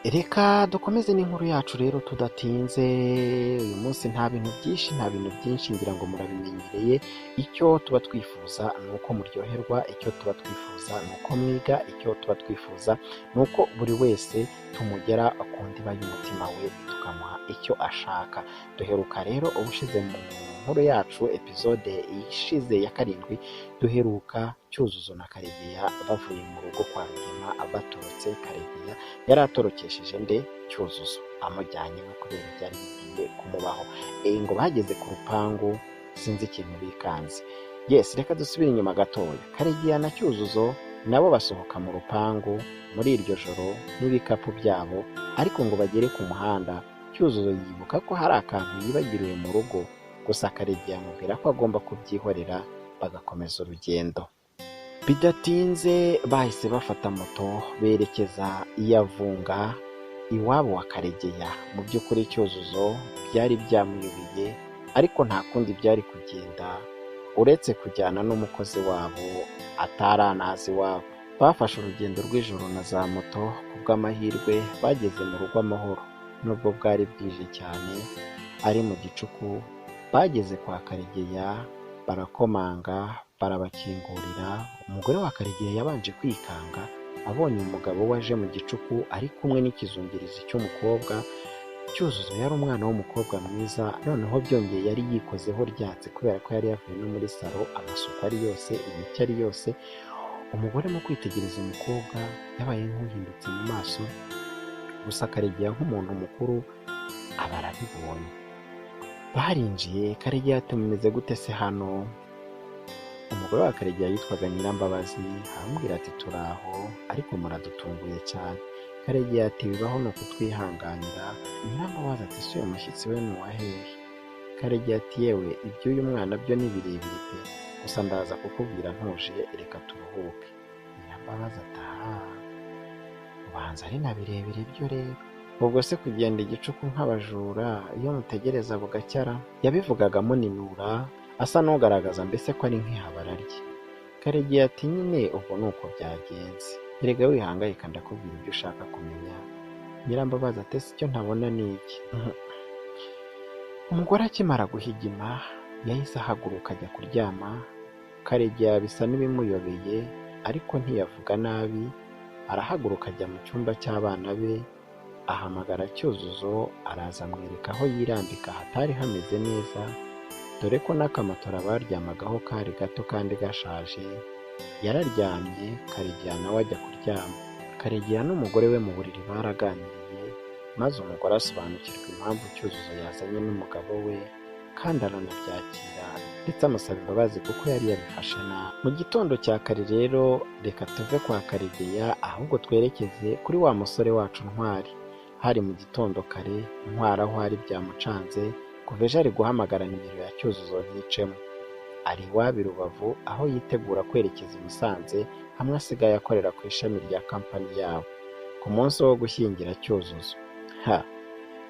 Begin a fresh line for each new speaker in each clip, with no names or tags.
Reka dukomeze n'inkuru yacu rero tudatinze. Uyu munsi nta bintu byinshi ngira ngo murabimenyereye. Icyo tuba twifuza ni uko muryoherwa, icyo tuba twifuza ni uko mwiga, icyo tuba twifuza ni uko buri wese tumugera ku ndiba y'umutima we tukamuha icyo ashaka. Duheruka rero ubushize mu nkuru yacu episode ishize ya 7, duheruka Cyuzuzo na Karegeya bavuye mu rugo kwa Rugema baturutse. Karegeya yari atorokesheje nde Cyuzuzo amujyanye we kubera ibyari bigiye kumubaho. Ngo bageze ku rupangu sinzi ikintu bikanze. Yes, reka dusubire inyuma gatoya. Karegeya na Cyuzuzo nabo basohoka mu rupangu muri iryo joro n'ibikapu byabo, ariko ngo bagere ku muhanda Cyuzuzo yibuka ko hari akantu yibagiriwe mu rugo. Gusa Karegeya amubwira ko agomba kubyihorera bagakomeza urugendo. Bidatinze bahise bafata moto berekeza Iyavunga iwabo wa Karegeya. Mu by'ukuri Cyuzuzo byari byamuyobeye, ariko nta kundi byari kugenda uretse kujyana n'umukozi wabo ataranazi iwabo. Bafashe urugendo rw'ijoro na za moto. Ku bw'amahirwe bageze mu rugo amahoro, nubwo bwari bwije cyane ari mu gicuku. Bageze kwa Karegeya barakomanga, barabakingurira. Umugore wa Karegeya yabanje kwikanga abonye umugabo waje mu gicuku ari kumwe n'ikizungirizi cy'umukobwa. Cyuzuzo yari umwana w'umukobwa mwiza, noneho byongeye yari yikozeho ryatse kubera ko yari yavuye no muri salo, amasuku ari yose, imiti ari yose. Umugore mu kwitegereza umukobwa yabaye nk'uhindutse mu maso. Gusa Karegeya nk'umuntu mukuru aba arabibonye. Barinjiye. Karegeya ati mumeze gute se hano? Umugore wa Karegeya yitwaga Nyirambabazi aramubwira ati turaho, ariko muradutunguye cyane. Karegeya ati bibaho ni ukutwihanganira. Nyirambabazi ati si uyu mushyitsi we ni uwahehe? Karegeya ati yewe iby'uyu mwana byo ni birebire pe, gusa ndaza kukubwira ntuje, reka turuhuke. Nyirambabazi ati aha, ubanza ari na birebire byo rero. Ubwo se kugenda igicuku nk'abajura iyo mutegereza bugacyara? Yabivugaga amuninura asa n'ugaragaza mbese ko ari nk'ihabara rye. Karegeya ati nyine ubwo ni uko byagenze, erega wihangayika ndakubwira ibyo ushaka kumenya. Nyirambabazi ati icyo ntabona ni iki? Umugore akimara guhigima yahise ahaguruka ajya kuryama. Karegeya bisa n'ibimuyobeye, ariko ntiyavuga nabi. Arahaguruka ajya mu cyumba cy'abana be, ahamagara Cyuzuzo, araza amwereka aho yirambika hatari hameze neza, dore ko n'akamatora baryamagaho kari gato kandi gashaje. Yararyamye. Karegeya nawe ajya kuryama. Karegeya n'umugore we mu buriri baraganiriye, maze umugore asobanukirwa impamvu Cyuzuzo yazanye n'umugabo we, kandi aranabyakira ndetse amusaba imbabazi kuko yari yabifashe nabi. Mu gitondo cya kare rero reka tuve kwa Karegeya ahubwo twerekeze kuri wa musore wacu Ntwari. Hari mu gitondo kare, Ntwari aho hari byamucanze kuva ejo ari guhamagara nimero ya Cyuzuzo nticemo. Ari iwabo i Rubavu aho yitegura kwerekeza i Musanze, hamwe asigaye akorera ku ishami rya kampani yabo ku munsi wo gushyingira Cyuzuzo.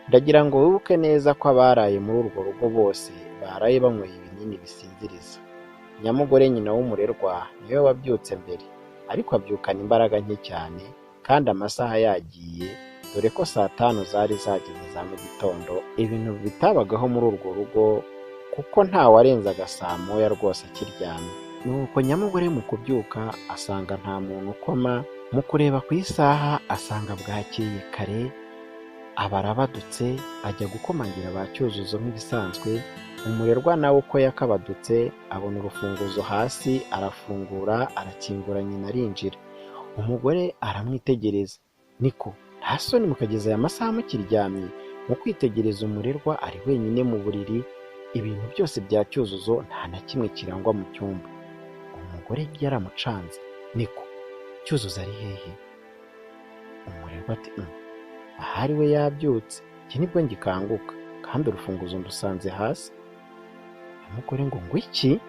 Ndagira ngo wibuke neza ko abaraye muri urwo rugo bose baraye banyweye ibinini bisinziriza. Nyamugore nyina w'umurerwa niwe wabyutse mbere, ariko abyukana imbaraga nke cyane kandi amasaha yagiye, dore ko saa 5 zari zageze za mu gitondo. Ibintu bitabagaho muri urwo rugo kuko nta warenzaga saa 9 rwose akiryamye. Nuko nyamugore mu kubyuka asanga nta muntu ukoma, mu kureba ku isaha asanga bwakeye kare. Abarabadutse ajya gukomangira ba Cyuzuzo nk'ibisanzwe. Umurerwa nawe uko yakabadutse abona urufunguzo hasi, arafungura, arakingura, nyina arinjira. Umugore aramwitegereza, niko nta soni mukageza aya masaha mukiryamye? Mu kwitegereza umurerwa ari wenyine mu buriri, ibintu byose bya Cyuzuzo nta na kimwe kirangwa mu cyumba. Umugore yaramucanze, niko Cyuzuzo ari hehe? Umurerwa ati ahari we yabyutse, iki nibwo ngikanguka, kandi urufunguzo ndusanze hasi. Umugore ngo iki?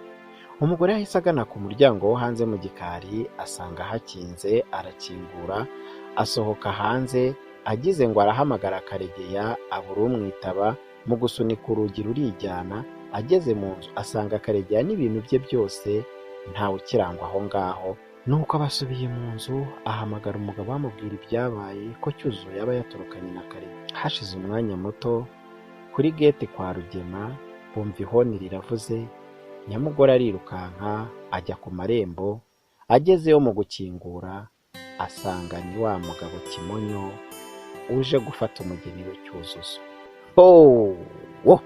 Umugore yahise agana ku muryango wo hanze mu gikari, asanga hakinze, arakingura, asohoka hanze. Agize ngo arahamagara Karegeya abura umwitaba, mu gusunika urugi rurijyana. Ageze mu nzu asanga Karegeya n'ibintu bye byose ntawe ukirangwa aho ngaho. nuko aba asubiye mu nzu ahamagara umugabo amubwira ibyabaye ko Cyuzuzo yaba yatorokanye na Karekezi. Hashize umwanya muto kuri gete kwa Rugema bumva ihoni riravuze, Nyamugore arirukanka ajya ku marembo. Agezeyo mu gukingura asanga ni wa mugabo Kimonyo uje gufata umugeni we Cyuzuzo. Wo!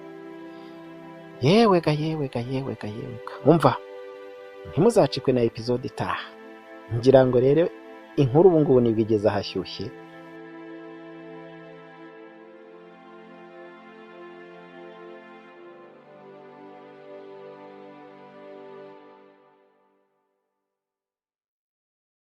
Yewe ga umva, ntimuzacikwe na episode itaha. Ngira ngo rero inkuru ubu ngubu nibwo igeze ahashyushye.